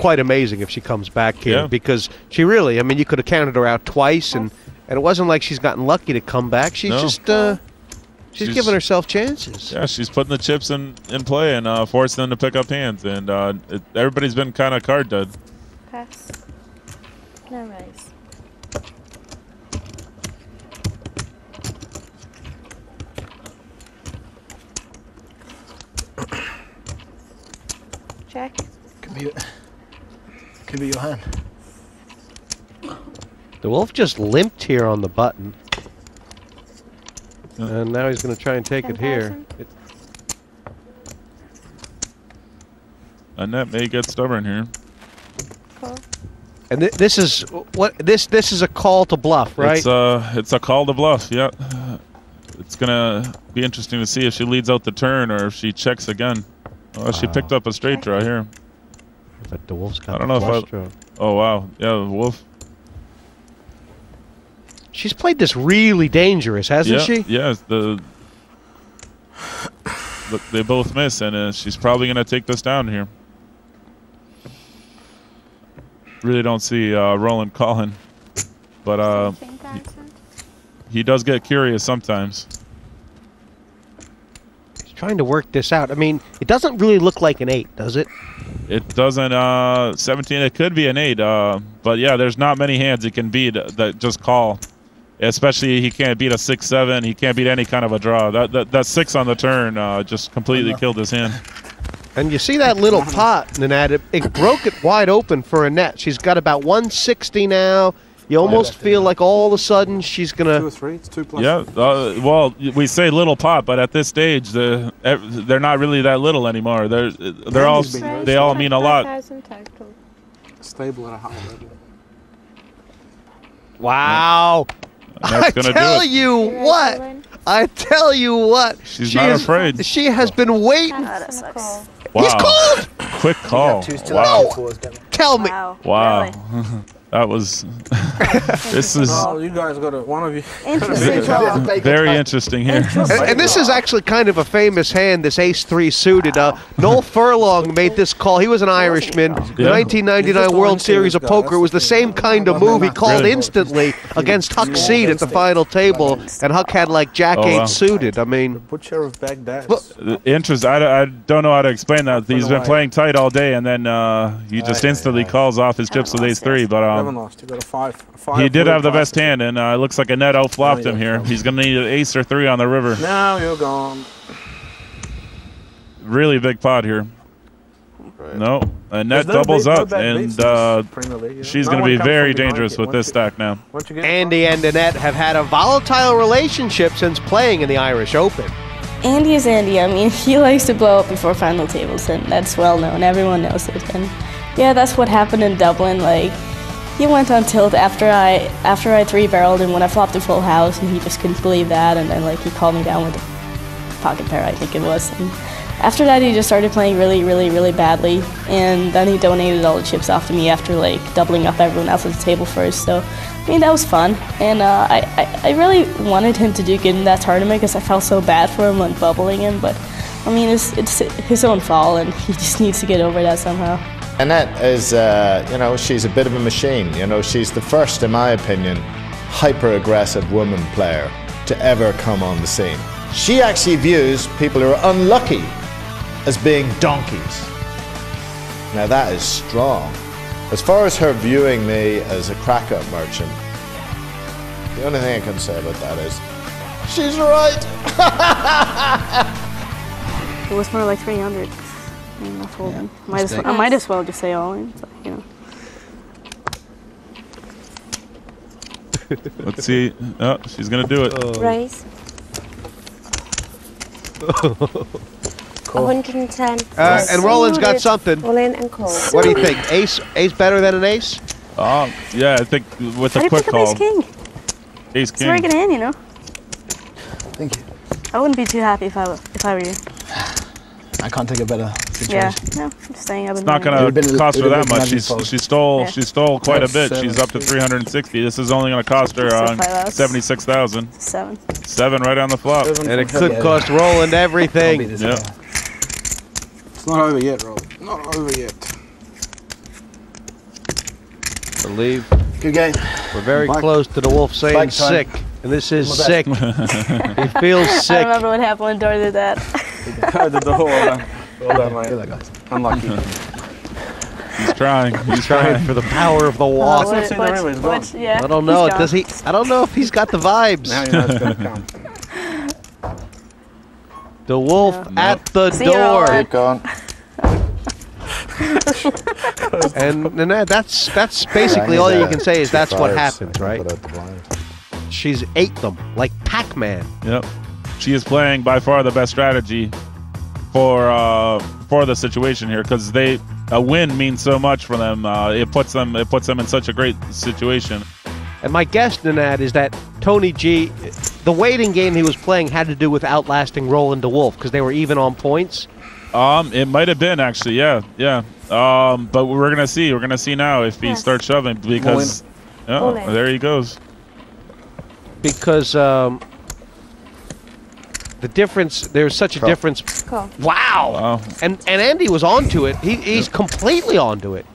quite amazing if she comes back here because she really, I mean, you could have counted her out twice, and it wasn't like she's gotten lucky to come back. She's she's giving herself chances. Yeah, she's putting the chips in play and forcing them to pick up hands, and everybody's been kind of card dead. Pass. No raise. Check. Could be your hand. The Wolf just limped here on the button. And now he's going to try and take it here. Annette may get stubborn here. Cool. And this is what this is a call to bluff, right? It's a call to bluff. Yeah. It's gonna be interesting to see if she leads out the turn or if she checks again. Oh, she picked up a straight draw here. But the Wolf's got I don't know if I. Oh wow, yeah, the Wolf. She's played this really dangerous, hasn't she? Yeah, they both miss, and she's probably going to take this down here. Really don't see Roland calling, but he does get curious sometimes. He's trying to work this out. I mean, it doesn't really look like an 8, does it? It doesn't. 17, it could be an 8, but yeah, there's not many hands he can beat that just call. Especially he can't beat a 6-7. He can't beat any kind of a draw. That 6 on the turn just completely killed his hand. And you see that little pot, Nanette, it broke it wide open for Annette. She's got about 160 now. You almost feel like all of a sudden she's going to... 2 or 3? It's 2 plus. Yeah, well, we say little pot, but at this stage, they're not really that little anymore. They all mean a lot. Stable at a high level. Wow. I tell you what. She's not afraid. She has been waiting. Wow. He's called. Quick call. Wow. Tell me. Wow. That was. This is. Oh, you guys got it. One of you. Interesting. Very interesting here. And this is actually kind of a famous hand, this ace-3 suited. Noel Furlong made this call. He was an Irishman. The 1999 World Series of Poker was the same kind of move. He called instantly against Huck Seed at the final table, and Huck had like Jack-8 suited. I mean... Butcher of Baghdad. Interest. I don't know how to explain that. He's been playing tight all day, and then he just instantly calls off his chips with ace-3. But lost. You got a 5. He did have the best hand, and it looks like Annette outflopped him here. He's going to need an ace or 3 on the river. Now you're gone. Really big pot here. Right. No, Annette doubles up, and she's going to be very dangerous with this stack now. Andy and Annette have had a volatile relationship since playing in the Irish Open. Andy is Andy. I mean, he likes to blow up before final tables, and that's well known. Everyone knows it. And yeah, that's what happened in Dublin. Like, he went on tilt after I 3-barreled, and when I flopped a full house, and he just couldn't believe that. And then like he called me down with a pocket pair, I think it was. And after that, he just started playing really, really, really badly. And then he donated all the chips off to me after like doubling up everyone else at the table first. So I mean, that was fun. And I really wanted him to do good in that tournament because I felt so bad for him when bubbling him. But I mean, it's his own fault, and he just needs to get over that somehow. Annette is, she's a bit of a machine. She's the first, in my opinion, hyper-aggressive woman player to ever come on the scene. She actually views people who are unlucky as being donkeys. Now that is strong. As far as her viewing me as a crack-up merchant, the only thing I can say about that is, she's right. It was more like 300. I'm not folding. I might as well just say all in, but, Let's see. Oh, she's going to do it. Raise. 110. And Roland's got something. All in and call. What do you think? Ace better than an ace? Yeah, I think with a quick call. Ace king. Ace king. It's a very good hand, Thank you. I wouldn't be too happy if I were you. I can't take a better situation. Yeah, no, I'm just saying. It's not going to cost her that much. She stole quite a bit. She's up to 360. This is only going to cost her 76,000. 7 right on the flop. And it could cost Roland everything. Yeah. It's not over yet, Roland. Not over yet. believe Good game. we're very Back. close to the Wolf saying Back time. sick, and this is My sick. best. He feels I sick. remember what happened when Dor did that. The door. Well done, mate. Good, guys. Unlucky. He's trying. He's Trying trying. for the power of the walk. What's in the room? He's gone. Yeah, I don't know. he's Does he? I don't know if he's got the vibes. Now you know it's going to come. The wolf at the See you, door. Roland. Keep going. And that's basically all you can say is that's what happens, right? Put out the blind. She's ate them like Pac-Man. Yep. She is playing by far the best strategy for the situation here because a win means so much for them. It puts them in such a great situation. And my guess, Nanad, is that Tony G, the waiting game he was playing had to do with outlasting Roland DeWolf because they were even on points. It might have been actually, yeah. But we're gonna see. We're gonna see now if he starts shoving because there he goes. Because the difference, there's such a difference. Cool. Wow. And Andy was onto it. He's completely onto it.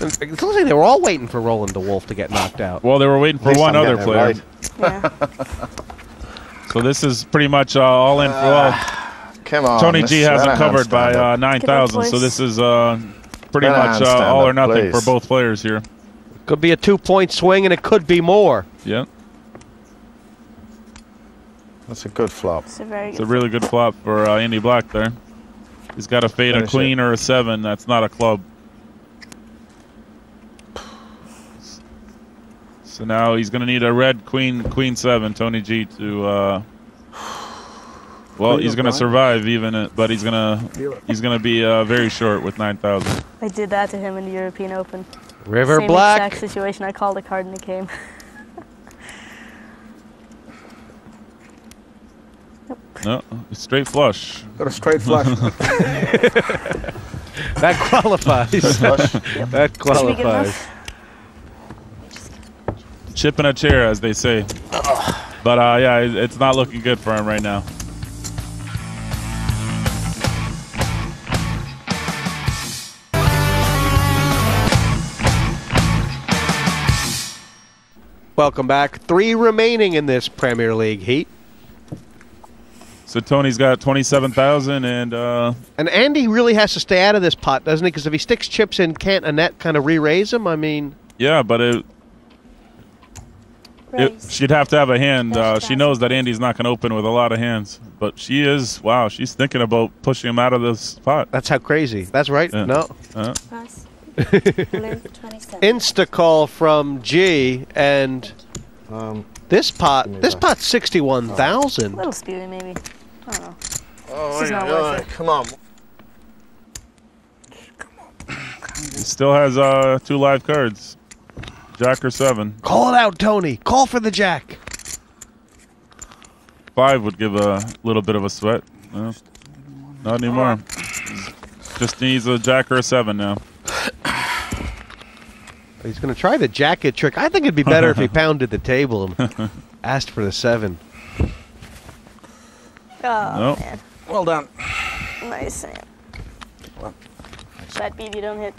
It looks like they were all waiting for Roland DeWolf to get knocked out. Well, they were waiting for one other player. Right. Yeah. So this is pretty much all in for all. Come on. Tony G has it covered by stand up. 9,000. So this is pretty Let much Ann stand all or up, nothing please. for both players here. Could be a 2-point swing, and it could be more. Yeah, That's a good flop. It's a very it's good. a really good flop for Andy Black there. He's got to fade a Finish queen or a 7. That's not a club. So now he's going to need a red queen 7, Tony G to well, he's going to survive but he's going to be very short with 9,000. I did that to him in the European Open. River Same Black. exact situation. I called a card and it came. No, it's straight flush. Got a straight flush. That qualifies. Flush. That qualifies. Chip in a chair, as they say. But yeah, it's not looking good for him right now. Welcome back. 3 remaining in this Premier League heat. So Tony's got 27,000 and Andy really has to stay out of this pot, doesn't he? Because if he sticks chips in, can't Annette kind of re-raise him? I mean... yeah, but she'd have to have a hand. She knows that Andy's not going to open with a lot of hands. But she is, wow, she's thinking about pushing him out of this pot. That's how crazy. That's right. Yeah. No. Pass. Balloon 27. Insta call from G, and this pot's 61,000. A little speedy, maybe. I don't know. Oh, This is not worth it. come on. He still has 2 live cards. Jack or 7. Call it out, Tony. Call for the jack. 5 would give a little bit of a sweat. No, not anymore. Just needs a jack or a 7 now. He's going to try the jacket trick. I think it'd be better if he pounded the table and asked for the 7. Oh, Nope. man. Well done. Nice. That beat you don't hit.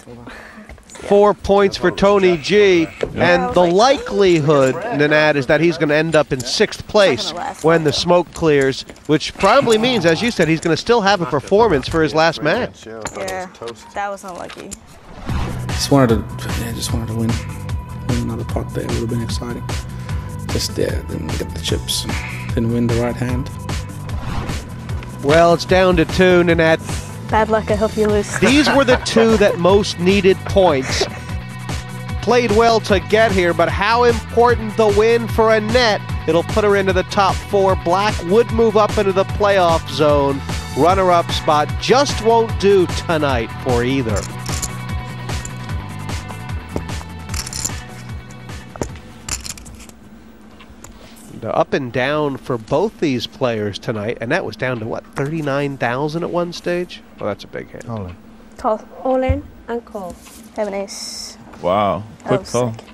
4 points for Tony G, and the likelihood, Nanad, is that he's going to end up in 6th place when the smoke clears, which probably means, as you said, he's going to still have a performance for his last match. Yeah, that was unlucky. Just wanted to win another pot there. It would have been exciting. Just didn't get the chips. Didn't win the right hand. Well, it's down to 2, Nanad. Bad luck, I hope you lose. These were the 2 that most needed points. Played well to get here, but how important the win for Annette. It'll put her into the top 4. Black would move up into the playoff zone. Runner-up spot just won't do tonight for either. Up and down for both these players tonight, and that was down to what, 39,000 at one stage? Well, that's a big hand. All in. Call. All in and call. Have an ace. Wow, quick call. Sick.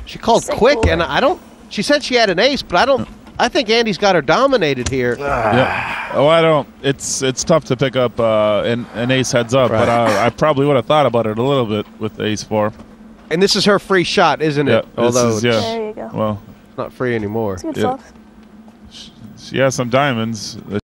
She called Sick quick, boy. and I don't. She said she had an ace, but I think Andy's got her dominated here. Yeah. Oh, I don't. It's tough to pick up an ace heads up, Right. but I probably would have thought about it a little bit with ace 4. And this is her free shot, isn't it? Yeah, this is, yeah. There you go. Well, it's not free anymore. It's good Yeah. stuff. she has some diamonds.